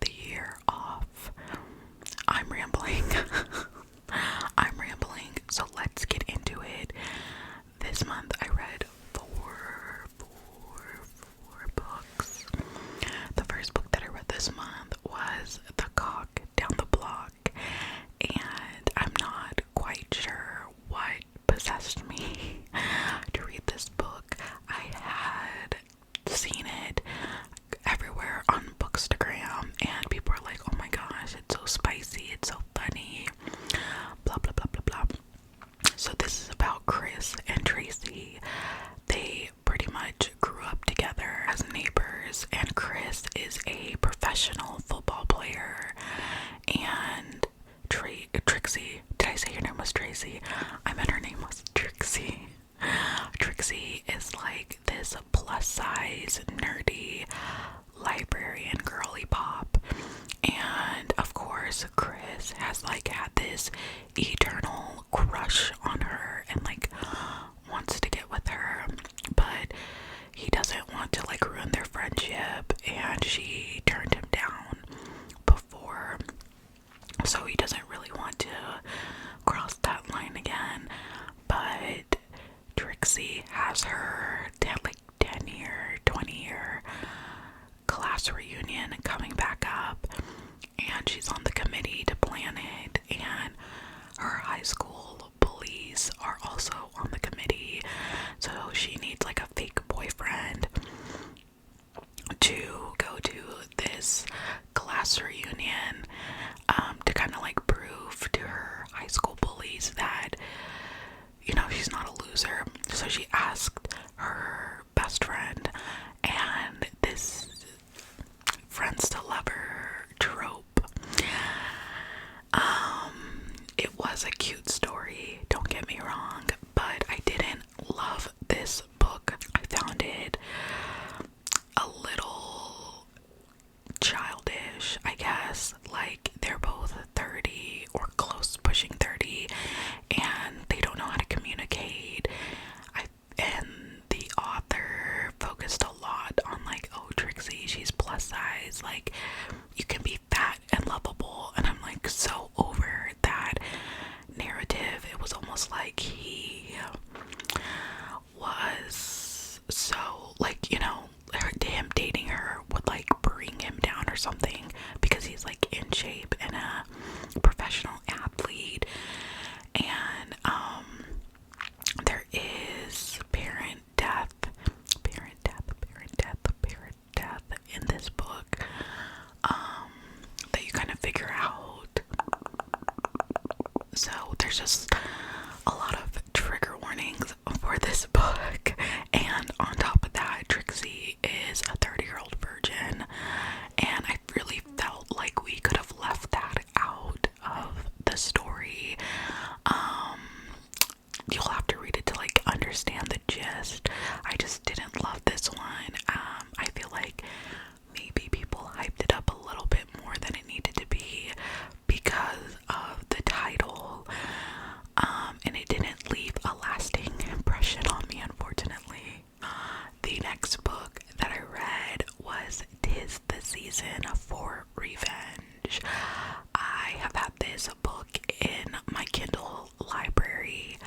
the year off. I'm rambling. I'm rambling, so let's get into it. This month I read four books. The first book that I read this month was The Cock Down the Block, and I'm not quite sure what possessed me to read this book. I had seen it everywhere on Bookstagram, and people are like, oh my gosh, it's so spicy, it's so funny, blah blah blah blah blah. So this is about Chris and Tracy. They pretty much grew up together as neighbors, and Chris is a professional football player, and Trixie, did I say her name was Tracy? I meant her name was Trixie. Trixie is like this plus size nerdy librarian girly pop, and of course Chris has like had this eternal crush on her and like wants to get with her, but he doesn't want to like ruin their friendship, and she turned him down before, so he doesn't really want to cross that line again. But Trixie has her 10-year, 20-year class reunion coming back up, and she's on the committee to plan it, and her high school bullies are also on the committee, so she needs like a fake boyfriend to go to this class reunion, to kind of like prove to her high school bullies that, you know, she's not a loser. So she asked her best friend, and this friends to lover trope. It was a cute story, don't get me wrong, but I didn't love this book. I found it a little childish, I guess. Like, they're both 30 or close pushing 30, and they don't know how to communicate. And the author focused a lot on like, oh, Trixie, she's plus size, like you can be fat and lovable, and I'm like so over that narrative. It was almost like he was so like, you know, him dating her would like bring him down or something, because he's like in shape and a professional athlete. And there is parent death in this book, that you kind of figure out. So there's just a lot of trigger warnings for this book, and on top of that, Trixie is a 30-year-old virgin, and I really felt like we could have left that out of the story. You'll have to read it to like understand the gist. I just didn't love this one. I feel like maybe people hyped it up a little bit more than it needed to be because of the title, and it didn't leave a lasting impression on me, unfortunately. The next book that I read was 'Tis the Season for Revenge. I have had this book in my Kindle library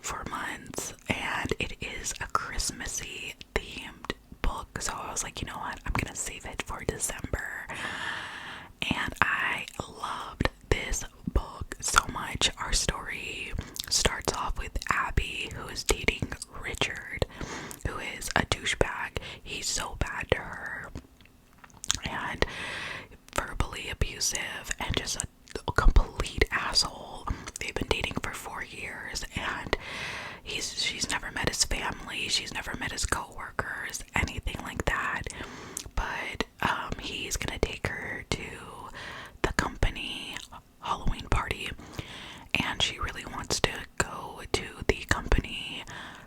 for months, and it is a Christmassy themed book, so I was like, you know what, I'm gonna save it for December. And I loved this book so much. Our story starts off with Abby, who is dating Richard, who is a douchebag. He's so bad to her and verbally abusive and just a complete asshole. They've been dating for 4 years, and she's never met his family, she's never met his co-workers, anything like that. But he's gonna take her to the company Halloween party, and she really wants to go to the company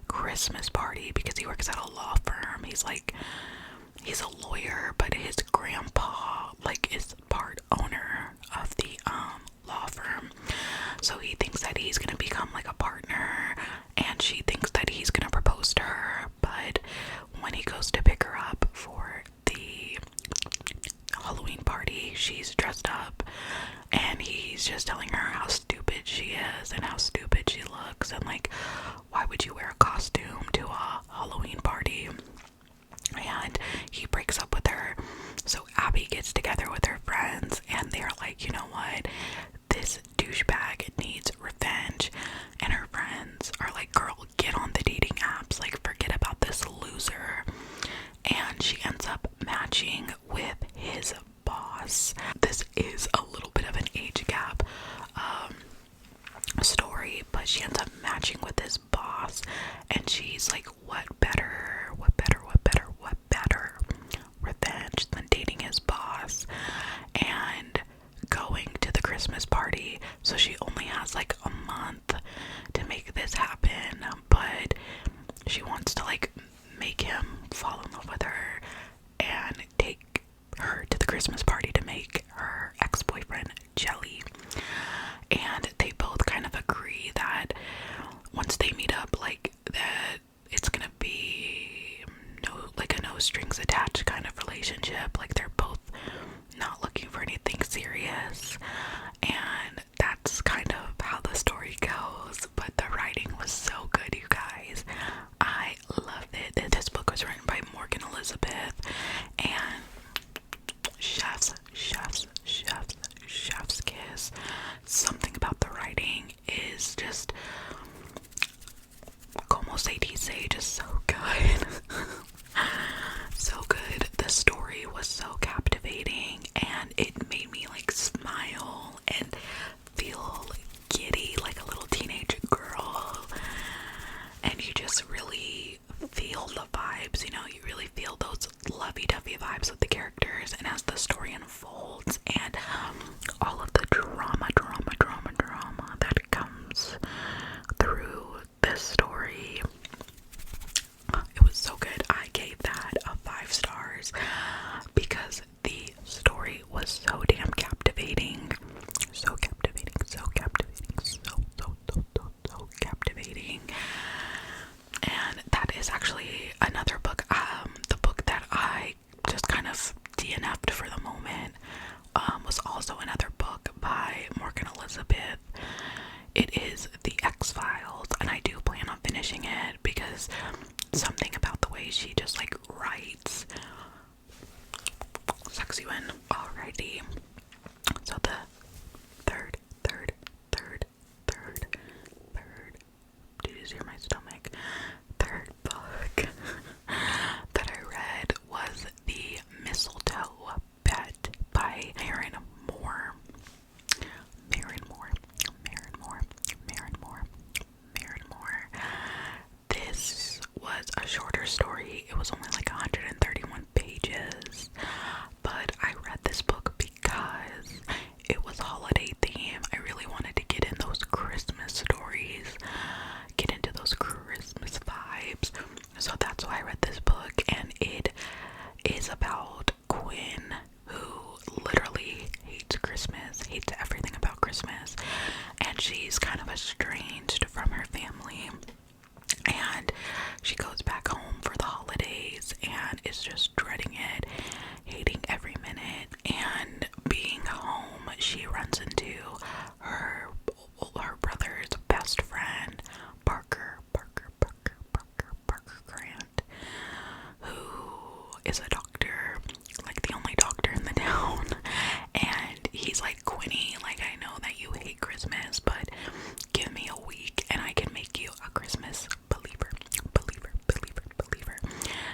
Christmas party because he works at a law firm. He's a lawyer, but his grandpa like is part owner of the law firm, so he thinks that he's gonna become like a partner, and she thinks that he's gonna propose to her. But when he goes to pick her up for the party. She's dressed up and he's just telling her how stupid she is and how stupid she looks, and like, why would you wear a costume to a Halloween party? And he breaks up with her. So Abby gets together with her friends and they're like, you know what, this douchebag needs revenge. And her friends are like, girl, get on the dating apps, like forget about this loser. And she ends up matching with his boss. This is a little bit of an age gap story, but she ends up matching with his boss, and she's like, what better revenge than dating his boss and going to the Christmas party. So she only has like a month to make this happen, but she wants to like make him fall in love with her and take her to the Christmas party to make her ex-boyfriend jelly. And they both kind of agree that once they meet up, like, that it's gonna be a no strings attached kind of relationship. Like, they're both not looking for anything serious, and that's kind of how the story goes. But the writing was so good, you guys. I loved it. This book was written by Morgan Elizabeth, and chef's kiss. Something about the writing is just, como se dice, just so good. So good. The story was so captivating, and it made me like smile and feel giddy like a little teenage girl. And you just really feel the vibes, you know, you really feel those lovey-dovey vibes with the characters. And as the story unfolds, and all of the drama that comes through this story, it was so good. I gave that a 5 stars because the story was so damn captivating. So captivating. So captivating. And that is actually another book. The book that I just kind of DNF'd for the moment was also another book by Morgan Elizabeth. It is The X-Files, and I do plan on finishing it because something about the way she just like writes sucks you in. Alrighty. So the third, did you hear my stomach? Third book that I read was The Mistletoe Bet by Marin Moore. This was a shorter story. It was only like 131 pages, but I read this book because it was holiday theme. I really wanted to get in those Christmas stories, get into those Christmas vibes. So that's why I read this book, and it is about Quinn, who literally hates Christmas, hates everything about Christmas, and she's kind of estranged from her family, and she goes back home for the holidays and is just dreading it, hating every minute. And being home, she runs into her brother's best friend, Parker Grant, who is a doctor, like the only doctor in the town. And he's like, Quinny, like, I know that you hate Christmas, but give me a week and I can make you a Christmas believer.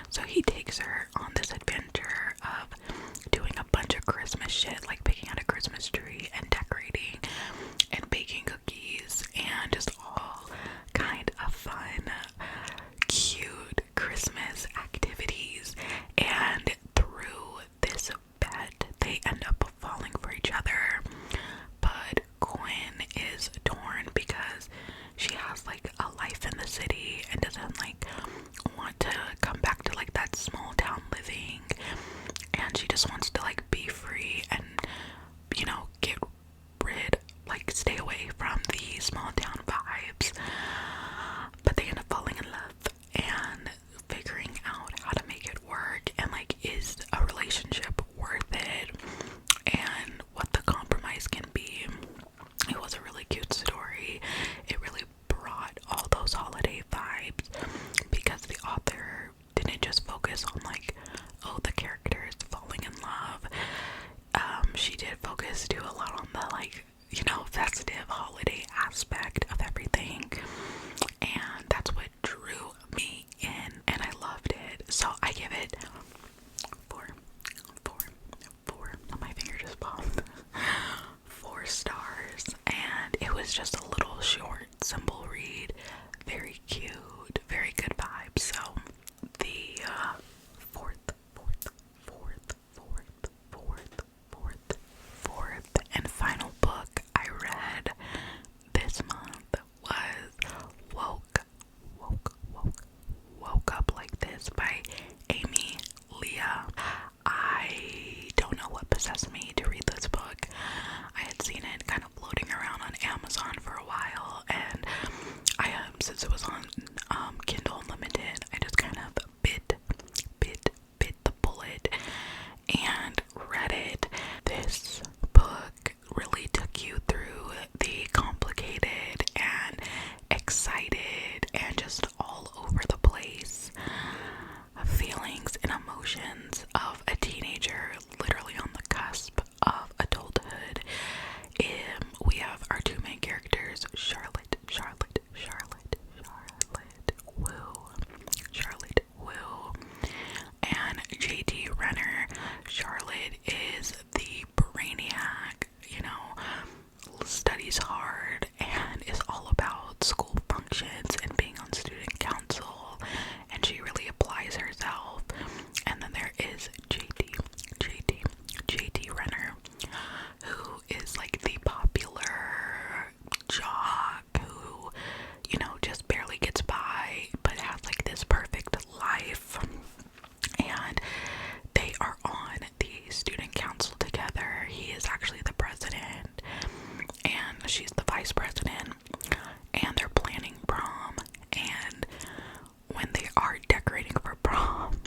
So he takes her on this adventure of doing a bunch of Christmas shit, like picking out a Christmas tree and decorating and baking cookies and just all kind of fun, cute Christmas activities. And through this bet, they end up falling for each other. But Quinn is torn because she has like a life in the city and doesn't like want to come back to like that small town living, and she just wants to like be free and she did focus too a lot on the like, you know, festive holiday aspect of everything, and that's what drew me in, and I loved it. So I give it four. Oh, my finger just popped. 4 stars, and it was just a little short, simple read, very cute, very good vibes. So the fourth and final book I read this month was Woke Up Like This by Amy Leah. I don't know what possessed me to read this book. I had seen it kind of floating around on Amazon for a while, and I since it was on Kindle Unlimited, I just kind of bit the bullet and read it. This book really took you through the complicated and excited and just all over the place feelings and emotions of a teenager literally on the cusp of adulthood. We have our 2 main characters, Charlotte Wu, and JD Renner. Charlotte is the brainiac, you know, studies hard and is all about school functions and being on student council, and she really applies herself. And then there is JD Renner, who is like the popular jock who, you know, just barely gets by but has like this perfect life. And they are on the student council together. He is actually the president and she's the vice president, and they're planning prom. And when they are decorating for prom,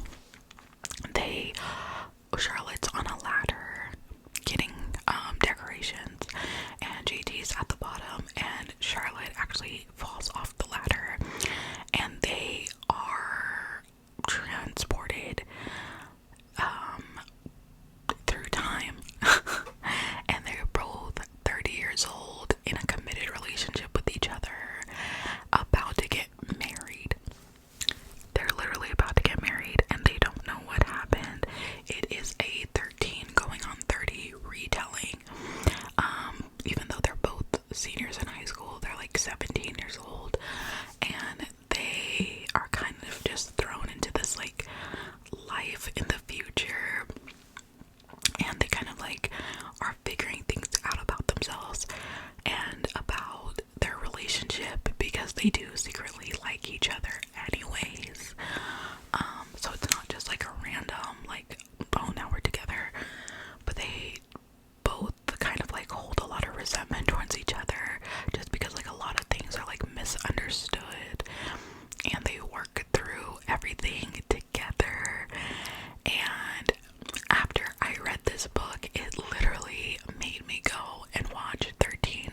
Charlotte's on a ladder getting decorations, and JD's at the bottom, and Charlotte actually falls off the ladder, and they are transported through time. And they're both 30 years old in a committed relationship with each other, about to get married. They're literally about to get married, and they don't know what happened. It is a 13 going on 30 retelling. Even though they're both seniors in high school, they're like 17 years old, and they are kind of just thrown into this like life in the future, and they kind of like are figuring things out about themselves and about their relationship, because they do secretly like each other anyways. So it's not just like a random like, oh, now we're together, but they both kind of like hold a lot of resentment towards each other just because like a lot of things are like misunderstood, and they work through everything together. And after I read this book, it literally made me go and watch 13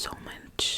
so much